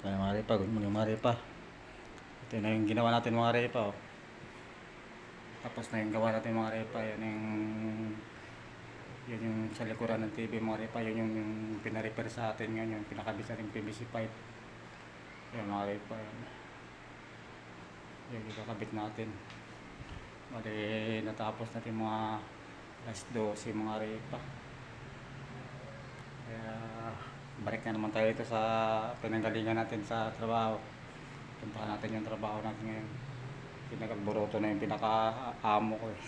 Kaya mga repa, good morning mga repa. Ito na yung ginawa natin mga repa. Oh. Tapos na yung gawa natin mga repa. Yun yung sa likuran ng TV mga repa. Yun yung pinarepair sa atin ngayon. Yung pinakabit natin PVC pipe. Yan mga repa. Yung ikakabit natin. Bali natapos natin mga alas 12 mga repa. Kaya balik na naman tayo ito sa pinanggalingan natin sa trabaho. Puntahan natin yung trabaho natin ngayon. Pinagburoto na yung pinaka-amo ko eh.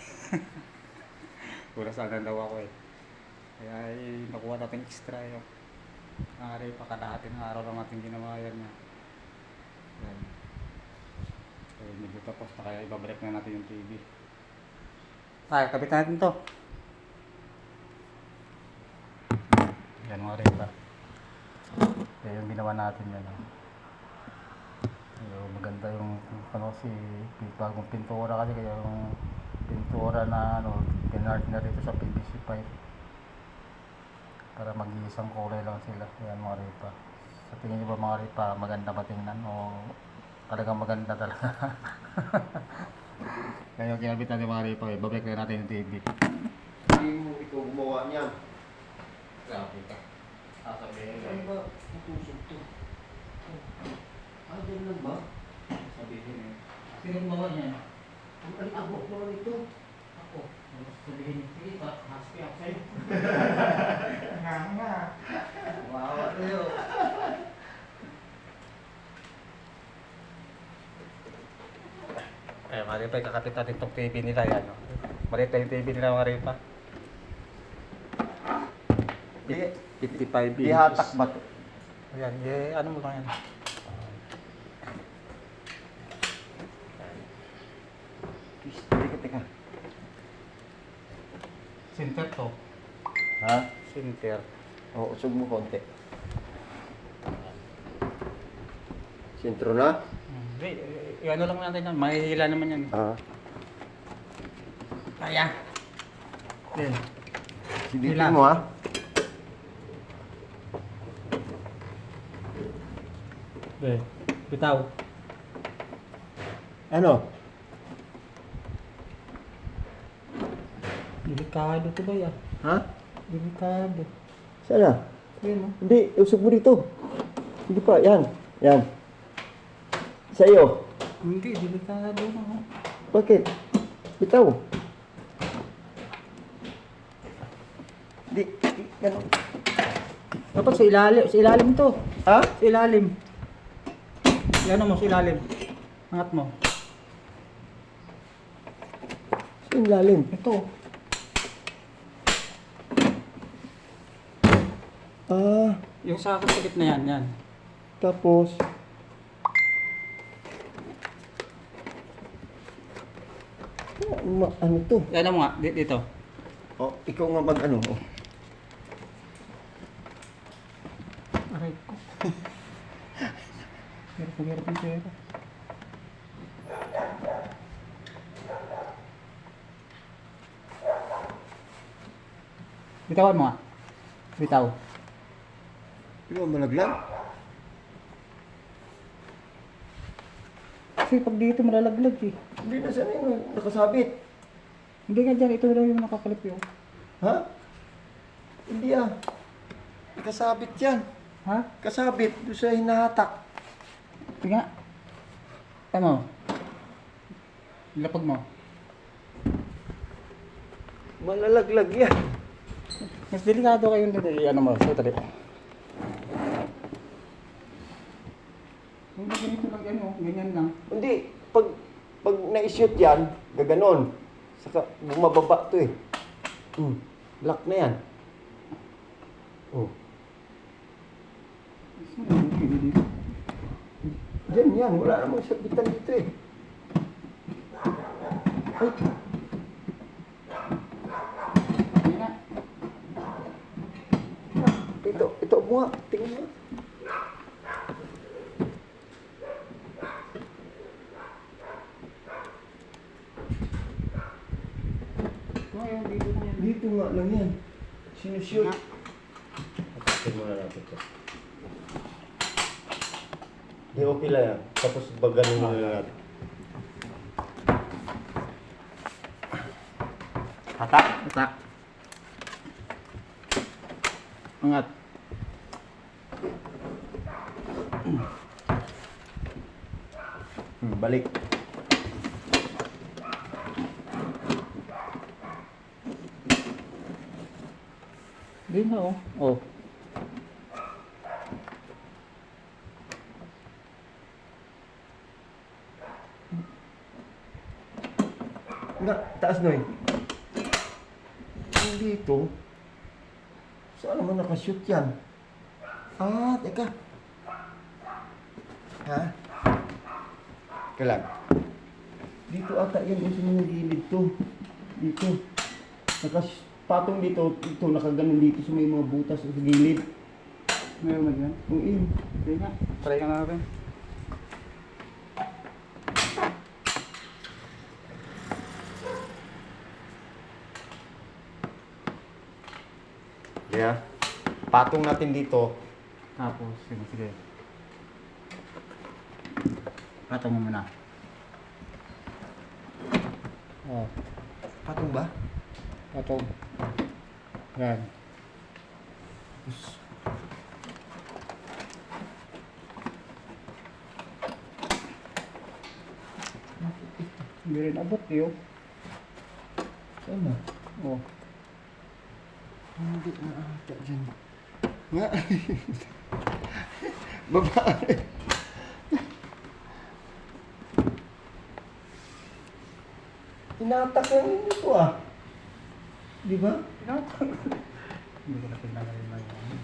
Kurasanan daw ako eh. Kaya nakuha natin extra yung nangyari pa kalahating araw lang natin ginawa yan niya. Yan. So, medyo tapos na kaya ibabalik na natin yung TV. Ay, kabit natin to. Yan mga repa. Kaya yung ginawa natin yan. Maganda yung bagong pintura kasi kaya yung pintura na pinart na rito sa PVC pipe para mag-iisang kulay lang sila. Yan mga repa. Sa tingin nyo ba mga repa maganda ba tingnan o talagang maganda talaga? Kaya yung kinabit natin mga repa, babalik na natin yung TV. Hindi mo ikaw gumawa niyan. Grabe ka. Sasabihin Ano ba? Natusok to. Dyan lang ba? sabihin eh. Sino gumawa niya? Ang abot naman ito. Ako. Sabihin niya, sige pa, happy ako sa'yo. Nga. Wawa tayo. Eh, mga repa, kakapit natin itong TV nila yan. No? Maliit na yung TV nila mga repa. 55 inches. Ihatak ba ito? Ayan, ano mo lang yan? Teka. Center to. Ha? Center. O, usog mo konti. Sentro na? Hindi, ano lang natin yan. Mahihila naman yan. Kaya. Yan. Silipin mo ha? Okay. Bitaw. Ano? Delikado to ba yan? Ha? Delikado. Sana? Yan o. Hindi, usog mo dito. Sige pa, yan. Yan. Sa iyo. Hindi, delikado na. Bakit? Bitaw. Di, ano? Dapat sa ilalim to. Ha? Sa ilalim. Yan mo, sa ilalim. Angat mo. Sa ilalim. Ito. Yung sa gitna yan, yan. Tapos, ano to? Yan mo nga, dito. Oh, ikaw nga mag-ano. Oh. Aray ko. Hirap yung pera. Bitawan mo nga. Bitaw. Ikaw malaglag? Kasi pag dito malalaglag eh. Hindi na sana yung nakasabit. Hindi nga dyan, ito lang yung nakakalip yun. Ha? Hindi ah. Kasabit yan. Ha? Kasabit doon sa hinahatak. Ito nga. Ano? Lapag mo. Malalaglag yan. Mas delikado kayo dito. Ano mo, so tali. Hindi ganito lang yan oh. Ganyan lang. Hindi. Pag na-shoot yan, gaganon. Saka bumababa to eh. Lock na yan. Oh. Diyan yan. Wala namang sabitan dito eh. Ay. Ito mo nga. Tingnan mo. Dito nga lang yan. Sinushoot. Patakin muna natin ito. okay lang yan. Tapos baganin mo na natin. Hatak. Atak. Angat. Balik. Di na oh. Oh. Nga, taas na dito. Saan naman nakashoot yan? Ah, teka. Ha? Kailan? Dito ata yan yung sa mga gilid to. Dito. Nakapatong dito, nakaganon dito sa may mga butas sa gilid. Meron na yan. Kung in. Sige nga. Try ka natin. Yeah. Patong natin dito. Tapos, sige. Patong mo muna. Oh. Patong ba? Patong. Yan. Hindi rin abot yun. Saan na? Oh. Hindi na ata dyan. Nga. Babae. Tinatak lang yun ito ah. Di ba? Hindi ko na pinagaling na yan.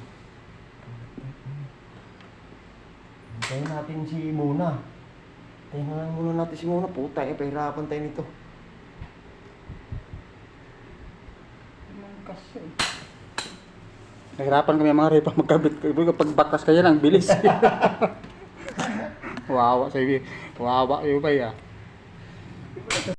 Hintayin natin si Mona. Hintayin na lang muna natin si Mona. Puta, pahirapan tayo nito. Kasi. Nahirapan kami mga repa magkabit. Pag bakas kaya lang, bilis. Wawa sa ibi. Wawa yung ba ya?